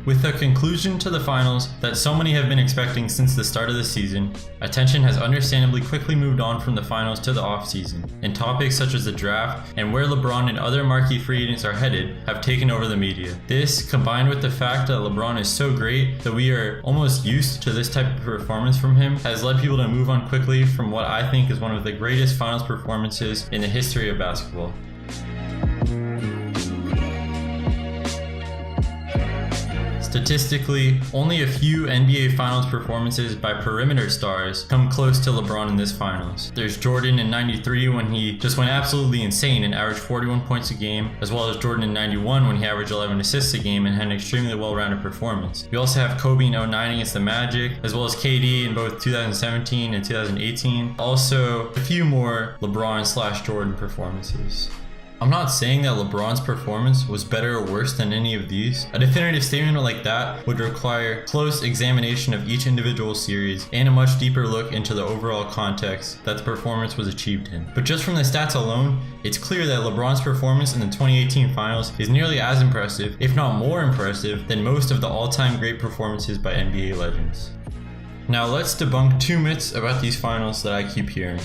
With the conclusion to the finals that so many have been expecting since the start of the season, attention has understandably quickly moved on from the finals to the offseason, and topics such as the draft and where LeBron and other marquee free agents are headed have taken over the media. This, combined with the fact that LeBron is so great that we are almost used to this type of performance from him, has led people to move on quickly from what I think is one of the greatest finals performances in the history of basketball. Statistically, only a few NBA Finals performances by perimeter stars come close to LeBron in this finals. There's Jordan in '93 when he just went absolutely insane and averaged 41 points a game, as well as Jordan in '91 when he averaged 11 assists a game and had an extremely well-rounded performance. We also have Kobe in '09 against the Magic, as well as KD in both 2017 and 2018. Also, a few more LeBron/Jordan performances. I'm not saying that LeBron's performance was better or worse than any of these. A definitive statement like that would require close examination of each individual series and a much deeper look into the overall context that the performance was achieved in. But just from the stats alone, it's clear that LeBron's performance in the 2018 finals is nearly as impressive, if not more impressive, than most of the all-time great performances by NBA legends. Now let's debunk two myths about these finals that I keep hearing.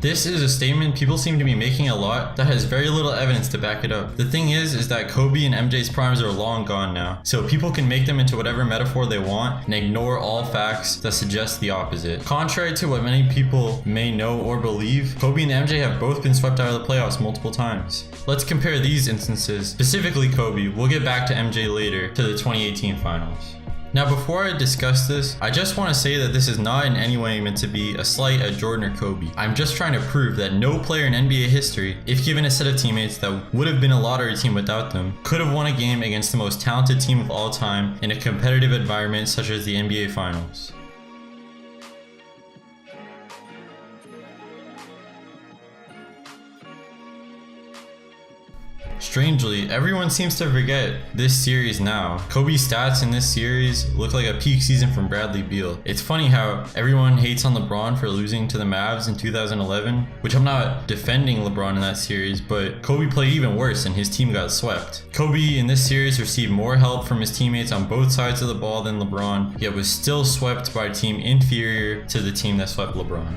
This is a statement people seem to be making a lot that has very little evidence to back it up. The thing is that Kobe and MJ's primes are long gone now, so people can make them into whatever metaphor they want and ignore all facts that suggest the opposite. Contrary to what many people may know or believe, Kobe and MJ have both been swept out of the playoffs multiple times. Let's compare these instances, specifically Kobe. We'll get back to MJ later, to the 2018 finals. Now before I discuss this, I just want to say that this is not in any way meant to be a slight at Jordan or Kobe. I'm just trying to prove that no player in NBA history, if given a set of teammates that would have been a lottery team without them, could have won a game against the most talented team of all time in a competitive environment such as the NBA Finals. Strangely, everyone seems to forget this series now. Kobe's stats in this series look like a peak season from Bradley Beal. It's funny how everyone hates on LeBron for losing to the Mavs in 2011, which I'm not defending LeBron in that series, but Kobe played even worse and his team got swept. Kobe in this series received more help from his teammates on both sides of the ball than LeBron, yet was still swept by a team inferior to the team that swept LeBron.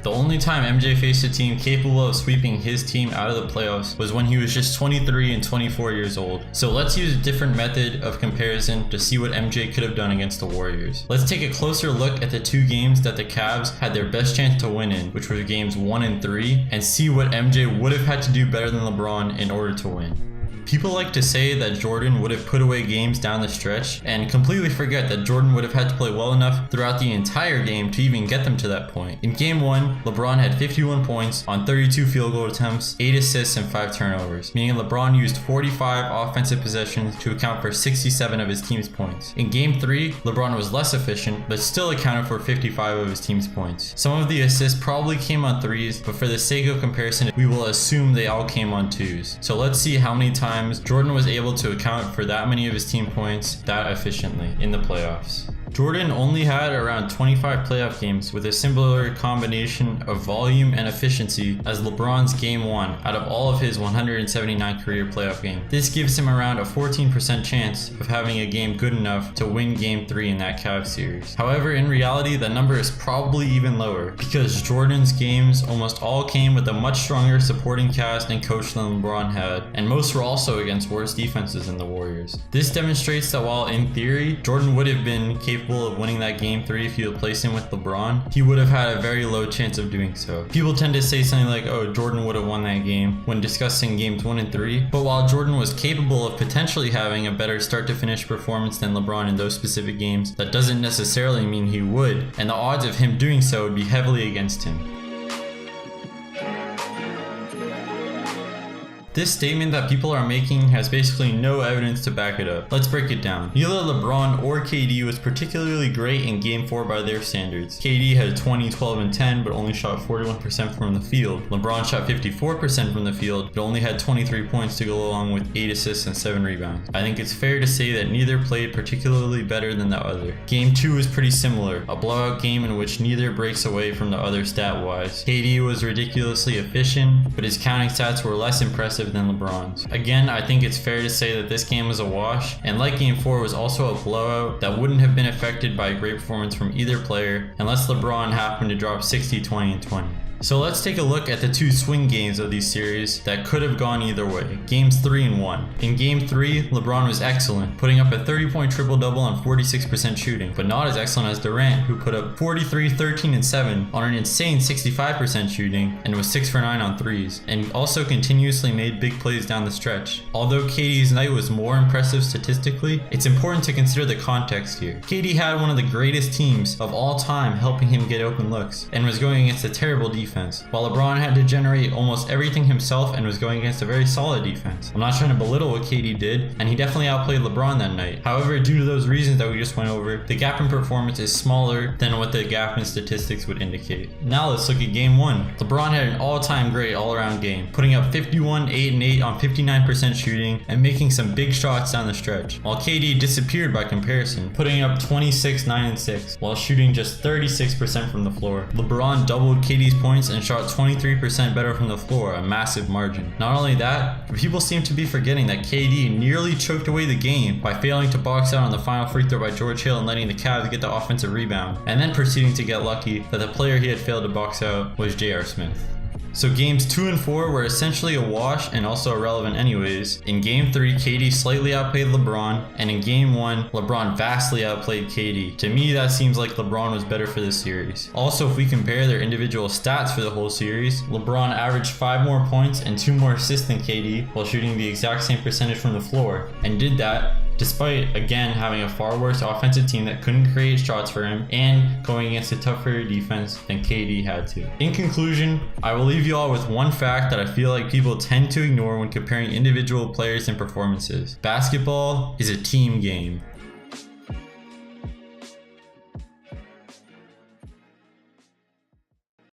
The only time MJ faced a team capable of sweeping his team out of the playoffs was when he was just 23 and 24 years old. So let's use a different method of comparison to see what MJ could have done against the Warriors. Let's take a closer look at the two games that the Cavs had their best chance to win in, which were games 1 and 3, and see what MJ would have had to do better than LeBron in order to win. People like to say that Jordan would have put away games down the stretch and completely forget that Jordan would have had to play well enough throughout the entire game to even get them to that point. In game 1, LeBron had 51 points on 32 field goal attempts, 8 assists, and 5 turnovers, meaning LeBron used 45 offensive possessions to account for 67 of his team's points. In game 3, LeBron was less efficient, but still accounted for 55 of his team's points. Some of the assists probably came on 3s, but for the sake of comparison, we will assume they all came on 2s. So let's see how many times Jordan was able to account for that many of his team points that efficiently in the playoffs. Jordan only had around 25 playoff games with a similar combination of volume and efficiency as LeBron's Game 1 out of all of his 179 career playoff games. This gives him around a 14% chance of having a game good enough to win Game 3 in that Cavs series. However, in reality, the number is probably even lower because Jordan's games almost all came with a much stronger supporting cast and coach than LeBron had, and most were also against worse defenses than the Warriors. This demonstrates that while in theory, Jordan would have been capable of winning that Game 3 if you had placed him with LeBron, he would have had a very low chance of doing so. People tend to say something like, oh, Jordan would have won that game when discussing games 1 and 3, but while Jordan was capable of potentially having a better start to finish performance than LeBron in those specific games, that doesn't necessarily mean he would, and the odds of him doing so would be heavily against him. This statement that people are making has basically no evidence to back it up. Let's break it down. Neither LeBron or KD was particularly great in Game 4 by their standards. KD had 20, 12, and 10, but only shot 41% from the field. LeBron shot 54% from the field, but only had 23 points to go along with 8 assists and 7 rebounds. I think it's fair to say that neither played particularly better than the other. Game 2 is pretty similar, a blowout game in which neither breaks away from the other stat-wise. KD was ridiculously efficient, but his counting stats were less impressive than LeBron's. Again, I think it's fair to say that this game was a wash, and like Game 4 was also a blowout that wouldn't have been affected by a great performance from either player unless LeBron happened to drop 60, 20, and 20. So let's take a look at the two swing games of these series that could have gone either way. Games 3 and 1. In Game 3, LeBron was excellent, putting up a 30-point triple-double on 46% shooting, but not as excellent as Durant, who put up 43, 13, and 7 on an insane 65% shooting and was 6 for 9 on threes, and also continuously made big plays down the stretch. Although KD's night was more impressive statistically, it's important to consider the context here. KD had one of the greatest teams of all time helping him get open looks, and was going against a terrible defense, while LeBron had to generate almost everything himself and was going against a very solid defense. I'm not trying to belittle what KD did, and he definitely outplayed LeBron that night. However, due to those reasons that we just went over, the gap in performance is smaller than what the gap in statistics would indicate. Now let's look at Game 1. LeBron had an all-time great all-around game, putting up 51, 8, and 8 on 59% shooting and making some big shots down the stretch, while KD disappeared by comparison, putting up 26, 9, and 6 while shooting just 36% from the floor. LeBron doubled KD's points and shot 23% better from the floor, a massive margin. Not only that, but people seem to be forgetting that KD nearly choked away the game by failing to box out on the final free throw by George Hill and letting the Cavs get the offensive rebound, and then proceeding to get lucky that the player he had failed to box out was J.R. Smith. So games 2 and 4 were essentially a wash and also irrelevant anyways. In Game 3, KD slightly outplayed LeBron, and in Game 1, LeBron vastly outplayed KD. To me, that seems like LeBron was better for this series. Also, if we compare their individual stats for the whole series, LeBron averaged 5 more points and 2 more assists than KD while shooting the exact same percentage from the floor, and did that despite, again, having a far worse offensive team that couldn't create shots for him and going against a tougher defense than KD had to. In conclusion, I will leave you all with one fact that I feel like people tend to ignore when comparing individual players and performances. Basketball is a team game.